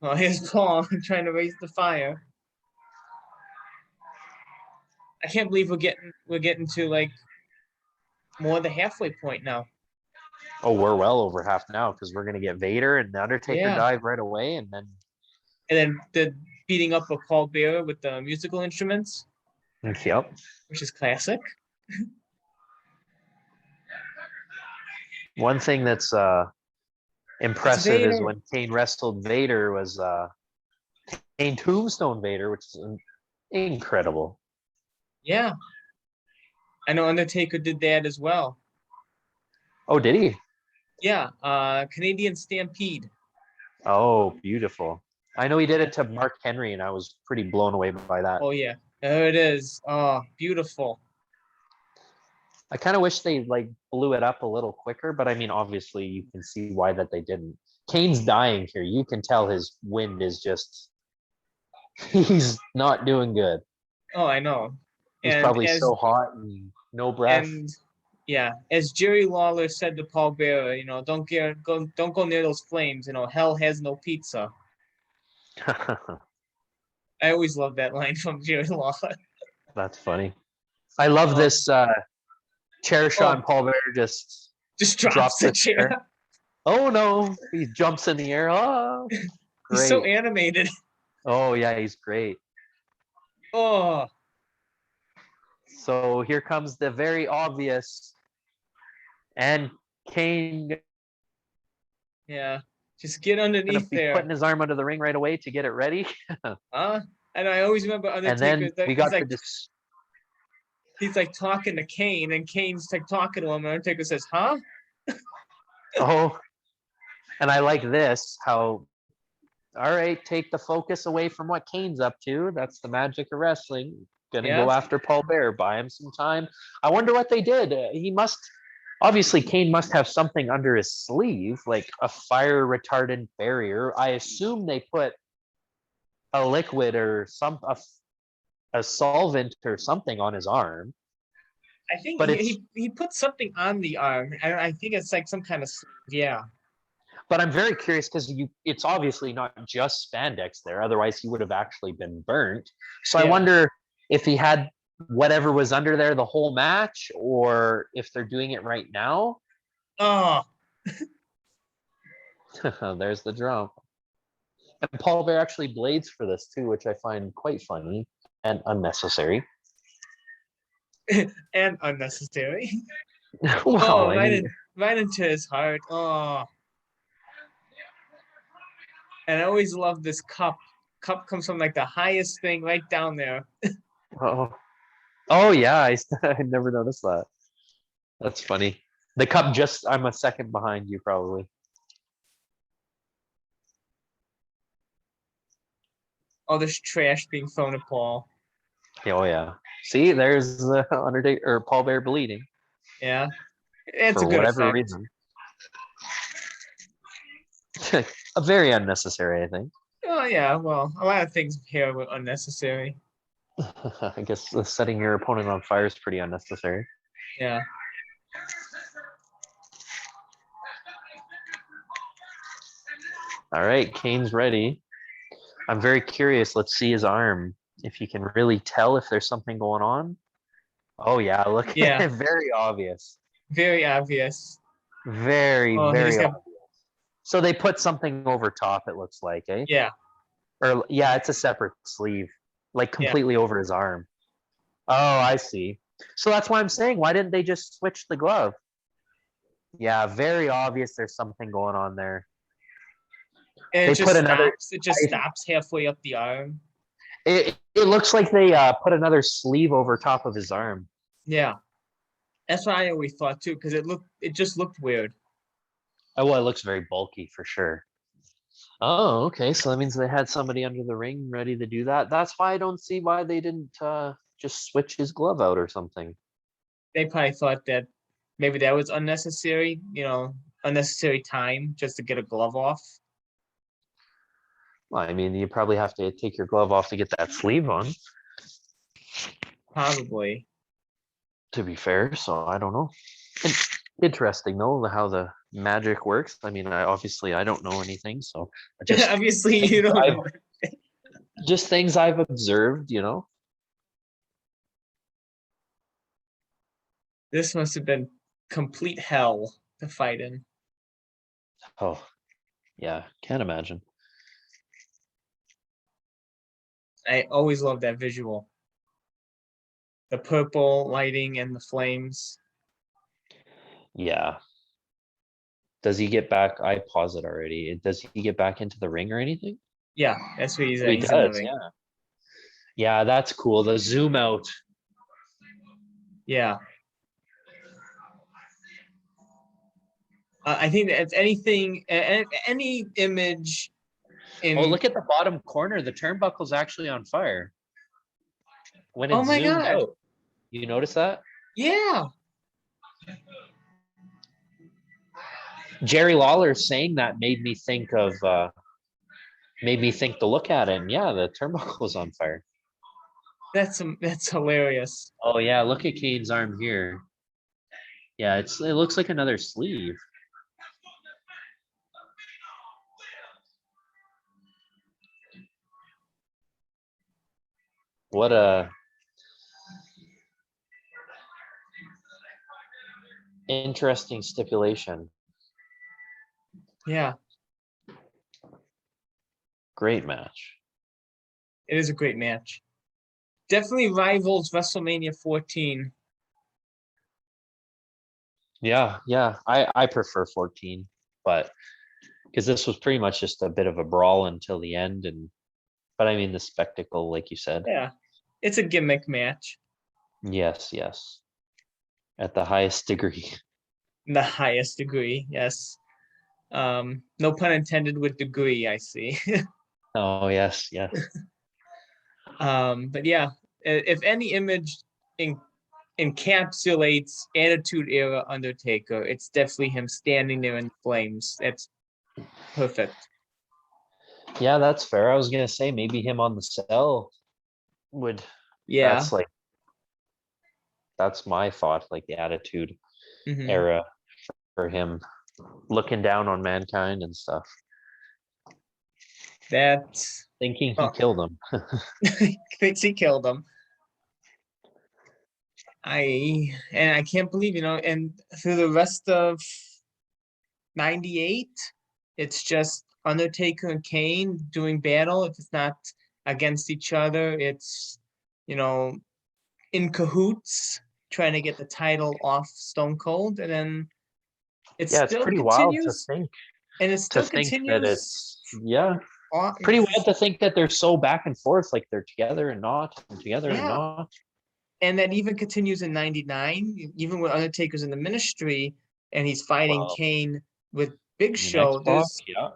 Oh, here's Paul trying to raise the fire. I can't believe we're getting to like more the halfway point now. Oh, we're well over half now because we're gonna get Vader and the Undertaker Yeah. dive right away, and then the beating up of Paul Bearer with the musical instruments. Yep. Which is classic. One thing that's impressive is when Kane wrestled Vader was Kane Tombstone Vader, which is incredible. Yeah. I know Undertaker did that as well. Oh, did he? Yeah, Canadian Stampede. Oh, beautiful. I know he did it to Mark Henry, and I was pretty blown away by that. Oh, yeah. There it is. Oh, beautiful. I kind of wish they like blew it up a little quicker, but I mean, obviously you can see why that they didn't. Kane's dying here. You can tell his wind is just, he's not doing good. Oh, I know. He's probably so hot and no breath. And yeah, as Jerry Lawler said to Paul Bearer, you know, don't go near those flames. You know, hell has no pizza. I always love that line from Jerry Lawler. That's funny. I love this chair shot and Paul Bearer just drops the chair. Oh no, he jumps in the air. Oh, great. He's so animated. Oh yeah, he's great. Oh. So here comes the very obvious. And Kane. Yeah, just get underneath there. Putting his arm under the ring right away to get it ready. And I always remember Undertaker. And then we got he's like talking to Kane, and Kane's like talking to him, and Undertaker says, "Huh?" Oh, and I like this how all right, take the focus away from what Kane's up to. That's the magic of wrestling. Gonna Yeah. go after Paul Bear, buy him some time. I wonder what they did. He must, obviously, Kane must have something under his sleeve, like a fire retardant barrier. I assume they put a liquid or a solvent or something on his arm. I think But it's he put something on the arm. I think it's like some kind of yeah. but I'm very curious because it's obviously not just spandex there, otherwise he would have actually been burnt. So I Yeah. wonder if he had whatever was under there the whole match, or if they're doing it right now. Oh, There's the drum. And Paul Bear actually blades for this too, which I find quite funny and unnecessary. and unnecessary. Well, Oh, I mean, right into his heart. Oh, and I always love this cup. Cup comes from like the highest thing right down there. oh, oh yeah, I never noticed that. That's funny. The cup just, I'm a second behind you probably. All this trash being thrown at Paul. Oh yeah. See, there's Undertaker or Paul Bear bleeding Yeah, it's for a good whatever effect. reason. A very unnecessary, I think. Oh yeah, well, a lot of things here were unnecessary. I guess setting your opponent on fire is pretty unnecessary. Yeah. All right, Kane's ready. I'm very curious. Let's see his arm. If you can really tell if there's something going on. Oh yeah, look, Yeah. very obvious. Very obvious. Very, Oh, he very just got obvious. So they put something over top, it looks like, eh? yeah, Or yeah, it's a separate sleeve, like yeah. completely over his arm. Oh, I see. So that's why I'm saying, why didn't they just switch the glove? Yeah, very obvious there's something going on there. And They it just put another, stops. It just stops halfway up the arm. it looks like they put another sleeve over top of his arm. Yeah. That's what I always thought too, because it just looked weird. Oh, well, it looks very bulky for sure. Oh, okay. So that means they had somebody under the ring ready to do that. That's why I don't see why they didn't just switch his glove out or something. They probably thought that maybe that was unnecessary, unnecessary time just to get a glove off. Well, I mean, you probably have to take your glove off to get that sleeve on, Probably. to be fair. So I don't know. Interesting though, how the magic works. I mean, I don't know anything, so just Obviously, you things don't know. just things I've observed, This must have been complete hell to fight in. Oh, yeah, can't imagine. I always love that visual. The purple lighting and the flames. Yeah. Does he get back? I pause it already. Does he get back into the ring or anything? Yeah, that's what he's Oh, he he's in the does, ring. yeah. Yeah, that's cool. The zoom out. Yeah. I think that anything, any image in. Oh, look at the bottom corner. The turnbuckle's actually on fire. When Oh it's my zoomed God. out. You notice that? Yeah. Jerry Lawler saying that made me think to look at it. And yeah, the turnbuckle's on fire. That's hilarious. Oh yeah, look at Kane's arm here. Yeah, it looks like another sleeve. What a interesting stipulation. Yeah. Great match. It is a great match. Definitely rivals WrestleMania 14. Yeah, I prefer 14, but because this was pretty much just a bit of a brawl until the end, but I mean the spectacle, like you said. Yeah. It's a gimmick match. Yes, at the highest degree. The highest degree, yes. No pun intended with degree, I see. Oh yes, yes. But yeah, if any image in, encapsulates Attitude Era Undertaker, it's definitely him standing there in flames. That's perfect. Yeah, that's fair. I was gonna say maybe him on the cell would. Yeah. That's like that's my thought. Like the Attitude Hmm. Era for him, looking down on mankind and stuff, That thinking he oh, killed him. thinks he killed him. I can't believe, and through the rest of 98, it's just Undertaker and Kane doing battle. If it's not against each other, it's you know in cahoots trying to get the title off Stone Cold, and then it Yeah, it's still pretty wild continues, and it to still think that continues it's yeah, on. pretty wild to think that they're so back and forth, like they're together and not, and together and Yeah, not. and that even continues in 99, even when Undertaker's in the ministry and he's fighting Well, Kane with Big in Show. Xbox, There's yeah.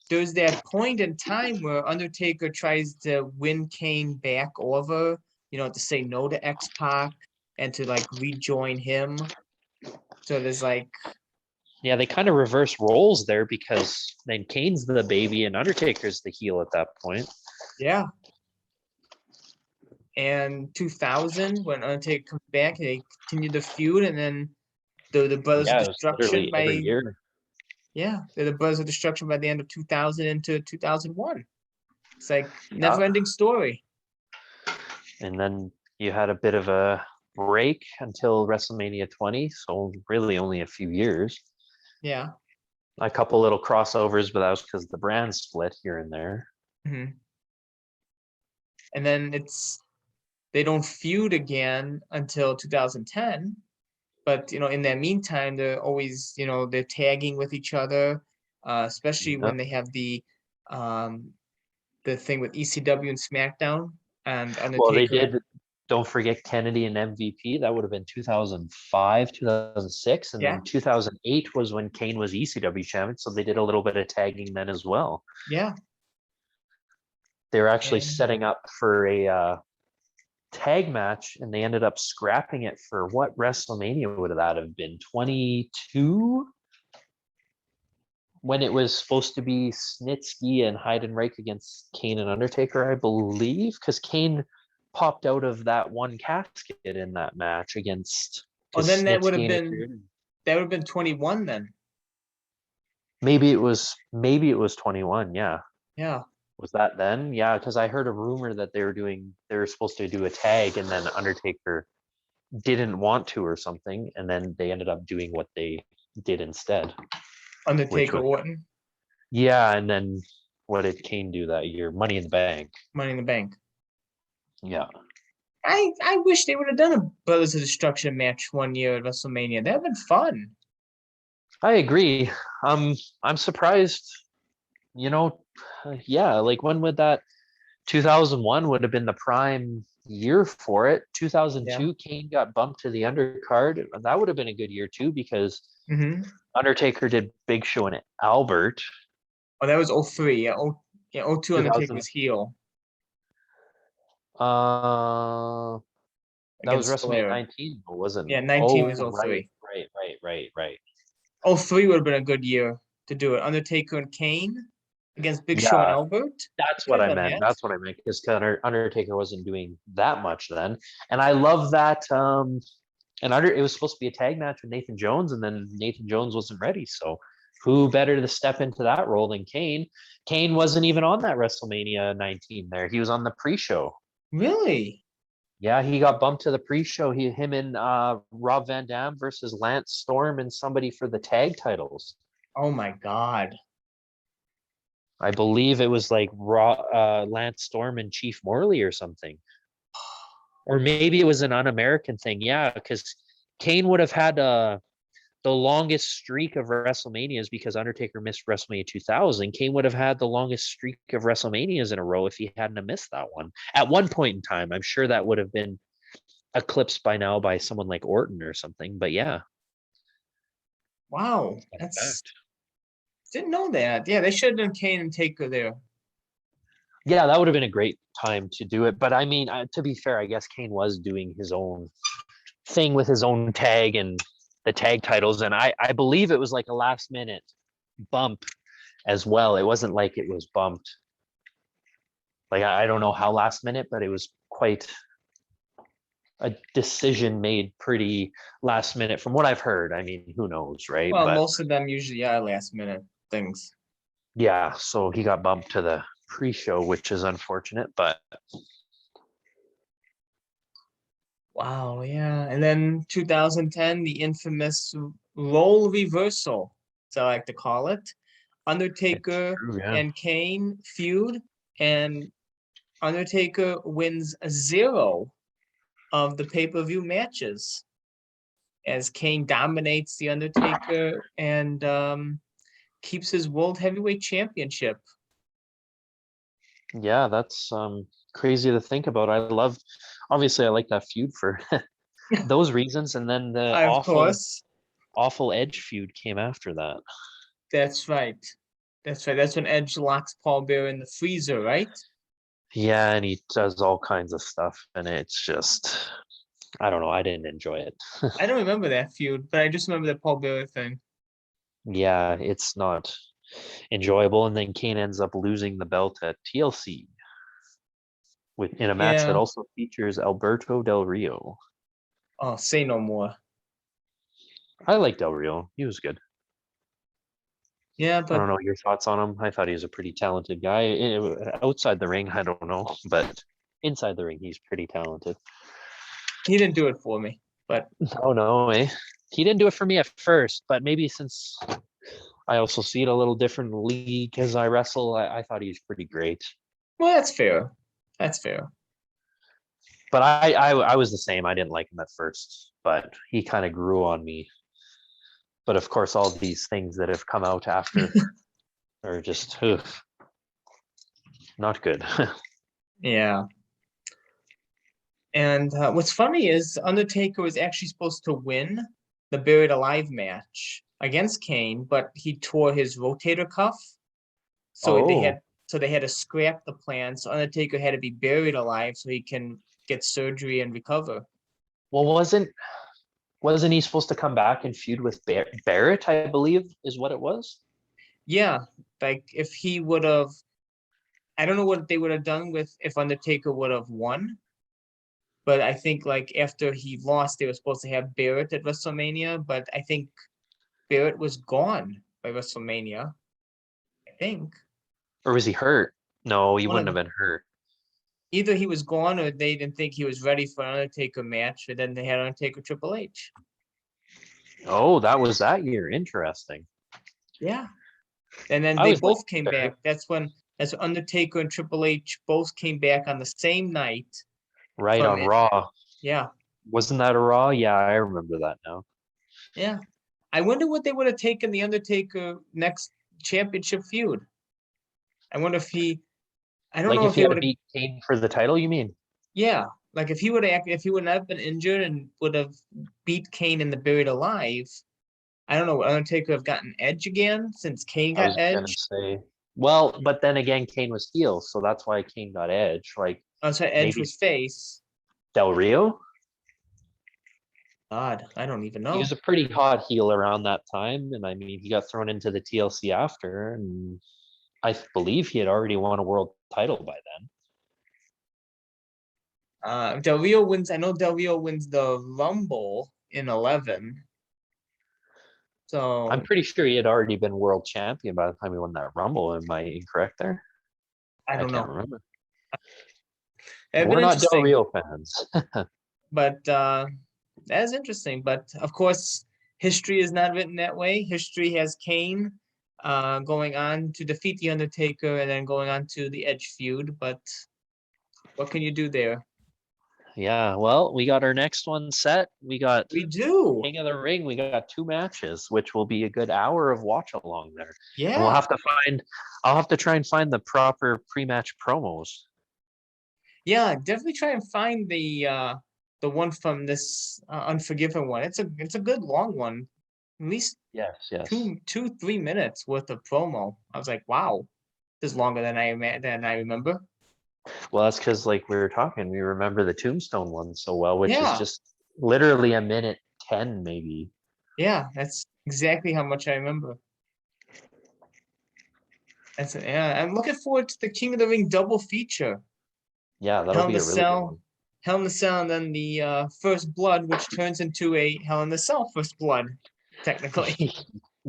there's that point in time where Undertaker tries to win Kane back over, to say no to X-Pac and to like rejoin him. So there's like, Yeah, they kind of reverse roles there because then Kane's the baby and Undertaker's the heel at that point. yeah. And 2000, when Undertaker comes back, they continue the feud, and then the Brothers of Yeah, it was Destruction literally every by, year. yeah, they're the Brothers of Destruction by the end of 2000 into 2001. It's like Yeah. never-ending story. And then you had a bit of a break until WrestleMania 20, so really only a few years. Yeah. A couple little crossovers, but that was because the brand split here and there. Hmm. And then they don't feud again until 2010. But in that meantime, they're always, they're tagging with each other, especially Yep. when they have the thing with ECW and SmackDown and Well, they Undertaker. did. Don't forget Kennedy and MVP. That would have been 2005, 2006. And Yeah, then 2008 was when Kane was ECW champion. So they did a little bit of tagging then as well. yeah. They were actually And setting up for a tag match and they ended up scrapping it for what WrestleMania would that have been? 22? When it was supposed to be Snitsky and Heidenreich against Kane and Undertaker, I believe, because Kane popped out of that one casket in that match against because then Snitsky interfered. that would have been 21 then. Maybe it was 21. Yeah, Yeah. was that then? Yeah, because I heard a rumor that they were supposed to do a tag and then Undertaker didn't want to or something, and then they ended up doing what they did instead, which Undertaker was Orton, yeah. And then what did Kane do that year? Money in the Bank. Money in the Bank. Yeah. I wish they would have done a Brothers of Destruction match one year at WrestleMania. That'd been fun. I agree. I'm surprised, you know, yeah, like when would that 2001 would have been the prime year for it. Yeah. 2002, Kane got bumped to the undercard. That would have been a good year too because Hmm. Undertaker did Big Show and Albert. Oh, that was 03. Yeah. Yeah. 02 Undertaker 2000, was heel uh, that was against WrestleMania Flair. 19, wasn't? Yeah, 19 was Oh, right, 03. right. 03 would have been a good year to do it. Undertaker and Kane against Big Show and Yeah, Albert. that's Could what have I done meant. that. That's what I meant because Undertaker wasn't doing that much then, and I love that. It was supposed to be a tag match with Nathan Jones, and then Nathan Jones wasn't ready. So, who better to step into that role than Kane? Kane wasn't even on that WrestleMania 19 there. He was on the pre-show. Really? Yeah, he got bumped to the pre-show. Him and Rob Van Dam versus Lance Storm and somebody for the tag titles. Oh my God. I believe it was like Lance Storm and Chief Morley or something. Or maybe it was an un-American thing. Yeah, because Kane would have had the longest streak of WrestleManias because Undertaker missed WrestleMania 2000. Kane would have had the longest streak of WrestleManias in a row if he hadn't have missed that one. At one point in time, I'm sure that would have been eclipsed by now by someone like Orton or something. But yeah, Wow. fact. Didn't know that. Yeah, they should have done Kane and Taker there. Yeah, that would have been a great time to do it. But I mean, to be fair, I guess Kane was doing his own thing with his own tag and the tag titles, and I believe it was like a last minute bump as well. It wasn't like it was bumped. Like I don't know how last minute, but it was quite a decision made pretty last minute from what I've heard. I mean, who knows, right? Well, But most of them usually are last minute things. yeah, so he got bumped to the pre-show, which is unfortunate, but Wow, yeah. And then 2010, the infamous role reversal, so I like to call it. it's Undertaker true, yeah. and Kane feud, and Undertaker wins 0 of the pay-per-view matches as Kane dominates the Undertaker and keeps his World Heavyweight Championship. Yeah, that's crazy to think about. Obviously I like that feud for those reasons, and then the Of course, awful Edge feud came after that. that's right. That's right. That's when Edge locks Paul Bearer in the freezer, right? Yeah, and he does all kinds of stuff, and it's just, I don't know, I didn't enjoy it. I don't remember that feud, but I just remember the Paul Bearer thing. Yeah, it's not enjoyable, and then Kane ends up losing the belt at TLC in a match that Yeah. also features Alberto Del Rio. Oh, say no more. I like Del Rio. He was good. Yeah, I don't but know your thoughts on him. I thought he was a pretty talented guy. Outside the ring, I don't know, but inside the ring, he's pretty talented. he didn't do it for me. But Oh no, eh? He didn't do it for me at first, but maybe since I also see it a little different league as I wrestle, I thought he's pretty great. well, that's fair. That's fair. But I was the same. I didn't like him at first, but he kind of grew on me. But of course, all these things that have come out after are just not good. Yeah. And what's funny is Undertaker was actually supposed to win the Buried Alive match against Kane, but he tore his rotator cuff. So they Oh, had they had to scrap the plan. So Undertaker had to be buried alive so he can get surgery and recover. well, wasn't he supposed to come back and feud with Barrett? I believe is what it was. Yeah, like if he would have, I don't know what they would have done with if Undertaker would have won, but I think like after he lost, they were supposed to have Barrett at WrestleMania, but I think Barrett was gone by WrestleMania. I think Or was he hurt? No, he one wouldn't of have been hurt. either he was gone or they didn't think he was ready for an Undertaker match, and then they had Undertaker Triple H. Oh, that was that year. Interesting. Yeah, and then I they always like both came back. That's when Undertaker and Triple H both came back on the same night right from on it. Raw. Yeah, Wasn't that a Raw? Yeah, I remember that now. yeah. I wonder what they would have taken the Undertaker next championship feud. I wonder if he. I don't Like know if if he they had to would have. beat Kane for the title, you mean? Yeah, like if he would not have been injured and would have beat Kane in the Buried Alive. I don't know. Would Undertaker have gotten Edge again since Kane I got was gonna Edge? say. Well, but then again, Kane was heel, so that's why Kane got Edge. Like Oh, so Edge maybe was face. Del Rio. God, I don't even He know. was a pretty hot heel around that time, and I mean, he got thrown into the TLC after, and I believe he had already won a world title by then. Del Rio wins. I know Del Rio wins the Rumble in 11. I'm So pretty sure he had already been world champion by the time he won that Rumble. Am I incorrect there? I I don't can't know. remember. It'd been We're not Del interesting, Rio fans. but that is interesting. But of course, history is not written that way. History has Kane going on to defeat the Undertaker and then going on to the Edge feud. But what can you do there? Yeah, well, we got our next one set. We got We do. King of the Ring. We got two matches, which will be a good hour of watch along there. And Yeah. I'll have to try and find the proper pre-match promos. Yeah, definitely try and find the one from this Unforgiven one. It's a good long one. At least Yes, yes. 3 minutes worth of promo. I was like, wow, this is longer than I remember. Well, that's because like we were talking, we remember the Tombstone one so well, which is Yeah, just literally a minute 10 maybe. yeah, that's exactly how much I remember. Yeah, I'm looking forward to the King of the Ring double feature. Yeah, that'll Hell in be a a really good Cell, one. Hell in a Cell, and then the First Blood, which turns into a Hell in a Cell First Blood, technically.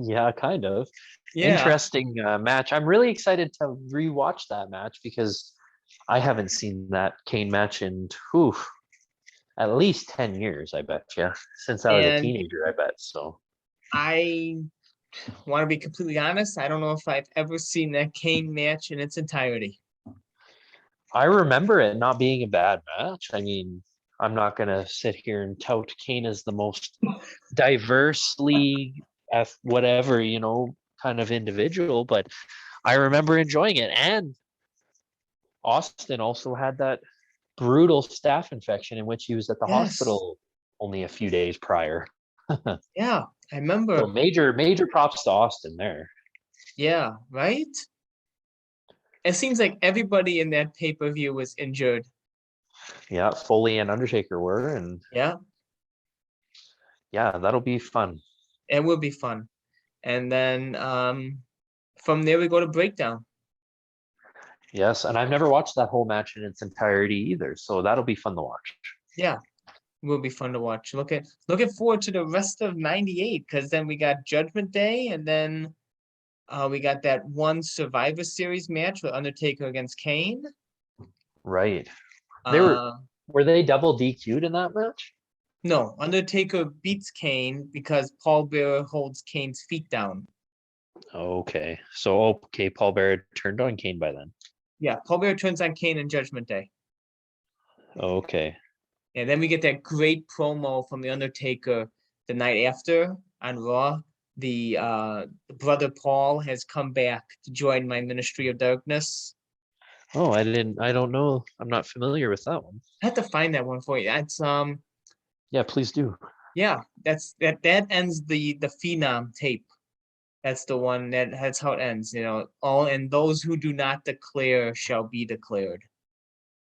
Yeah, kind of. Yeah. Interesting match. I'm really excited to rewatch that match because I haven't seen that Kane match in whew, at least 10 years, I bet you. Since I was a And teenager, I bet. So I want to be completely honest. I don't know if I've ever seen that Kane match in its entirety. I remember it not being a bad match. I mean, I'm not gonna sit here and tout Kane as the most diversely whatever, kind of individual, but I remember enjoying it. And Austin also had that brutal staph infection in which he was at the Yes. hospital only a few days prior. Yeah, I So remember. major props to Austin there. Yeah, right? It seems like everybody in that pay-per-view was injured. Yeah, Foley and Undertaker were, and Yeah, yeah, that'll be fun. it will be fun. And then from there we go to breakdown. Yes, and I've never watched that whole match in its entirety either, so that'll be fun to watch. Yeah, will be fun to watch. Looking forward to the rest of 98 because then we got Judgment Day and then we got that one Survivor Series match with Undertaker against Kane. Right. They Uh were they double DQ'd in that match? no, Undertaker beats Kane because Paul Bearer holds Kane's feet down. Okay. So okay, Paul Bearer turned on Kane by then. Yeah, Paul Bearer turns on Kane in Judgment Day. Okay. And then we get that great promo from the Undertaker the night after on Raw. The brother Paul has come back to join my Ministry of Darkness. Oh, I don't know. I'm not familiar with that one. I have to find that one for you. That's Yeah, please do. yeah, that ends the Phenom tape. That's the one that's how it ends, all and those who do not declare shall be declared.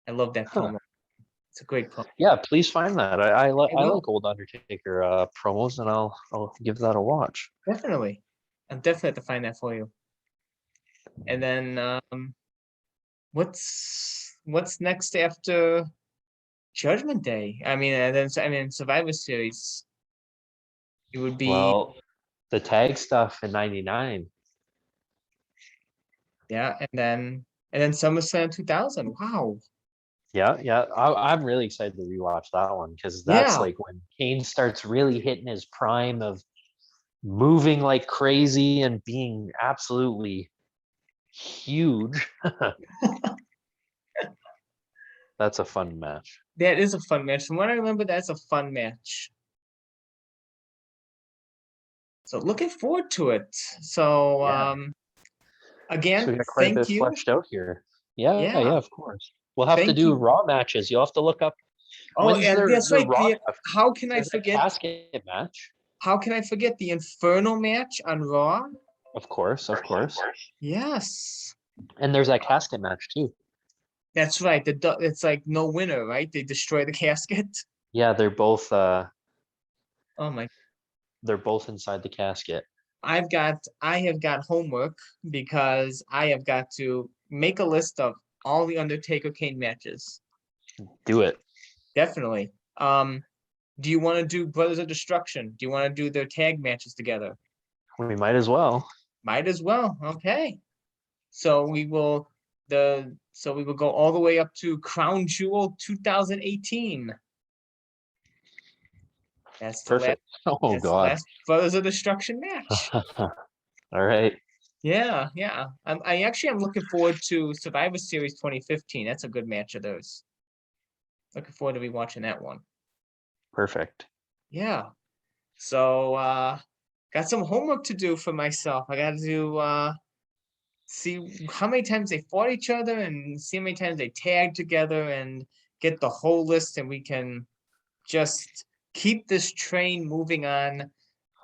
I love that Huh. promo. It's a great promo. Yeah, please find that. I I will, like old Undertaker promos, and I'll give that a watch. definitely. I'm definitely have to find that for you. And then what's next after Judgment Day? I mean, and then Survivor Series. It would be Well, the tag stuff in '99. yeah, and then SummerSlam 2000. Wow. Yeah. I'm really excited to rewatch that one because that's Yeah. like when Kane starts really hitting his prime of moving like crazy and being absolutely huge. That's a fun match. That is a fun match. From what I remember, that's a fun match. So looking forward to it. So Yeah. So again, we got quite a thank bit you. fleshed out here. Yeah, Yeah, yeah, of course. We'll have to thank do you. Raw matches. You'll have to look up Oh, when's and that's their right. Raw stuff. How can I There's a forget? casket match. How can I forget the Inferno match on Raw? Of course, of course. Yes, And there's that casket match too. that's right. It's like no winner, right? They destroy the casket. Yeah, Oh my! they're both inside the casket. I have got homework because I have got to make a list of all the Undertaker Kane matches. Do it. Definitely. Do you want to do Brothers of Destruction? Do you want to do their tag matches together? We might as well. Might as well. Okay. So we will go all the way up to Crown Jewel 2018. That's the last Perfect. Oh that's the God. last Brothers of Destruction match. All right. Yeah, yeah. I actually am looking forward to Survivor Series 2015. That's a good match of those. Looking forward to rewatching that one. Perfect. Yeah. So got some homework to do for myself. I got to see how many times they fought each other and see how many times they tagged together and get the whole list, and we can just keep this train moving on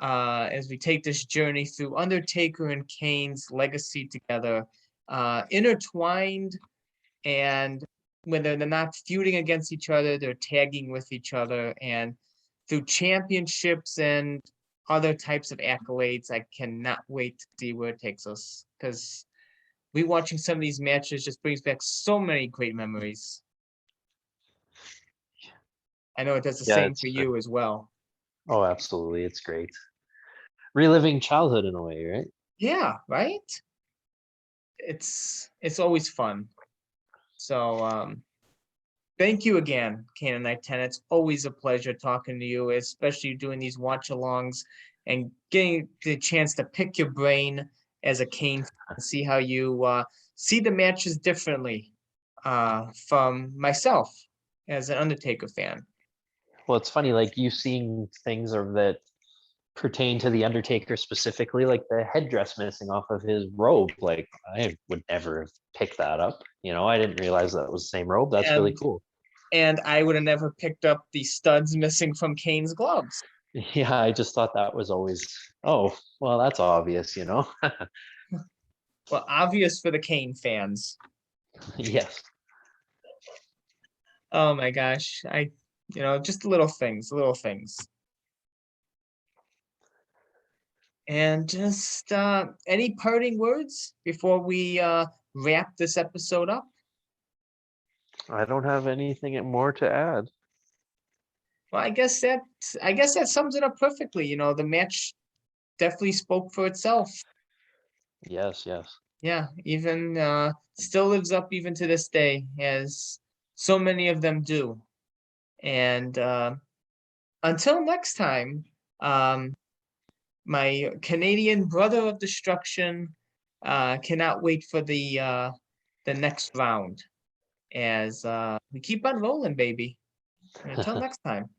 as we take this journey through Undertaker and Kane's legacy together, intertwined and when they're not feuding against each other, they're tagging with each other, and through championships and other types of accolades, I cannot wait to see where it takes us, because rewatching some of these matches just brings back so many great memories. I know it does the Yeah, same it's for you as well. oh, absolutely, it's great. Reliving childhood in a way, right? Yeah, right? It's always fun. So thank you again, Kanenite10. It's always a pleasure talking to you, especially doing these watch-alongs and getting the chance to pick your brain as a Kane fan, see how you see the matches differently from myself as an Undertaker fan. Well, it's funny, like you seeing things or that pertain to the Undertaker specifically, like the headdress missing off of his robe. Like I would never pick that up. I didn't realize that was the same robe. That's really And cool. I would have never picked up the studs missing from Kane's gloves. Yeah, I just thought that was always, oh, well, that's obvious. Well, obvious for the Kane fans. Yes. Oh my gosh. Just little things, little things. And just any parting words before we wrap this episode up? I don't have anything more to add. Well, I guess that sums it up perfectly. The match definitely spoke for itself. Yes, yes. Yeah, even still lives up even to this day, as so many of them do. And until next time, my Canadian brother of destruction cannot wait for the next round as we keep on rolling, baby. Until next time.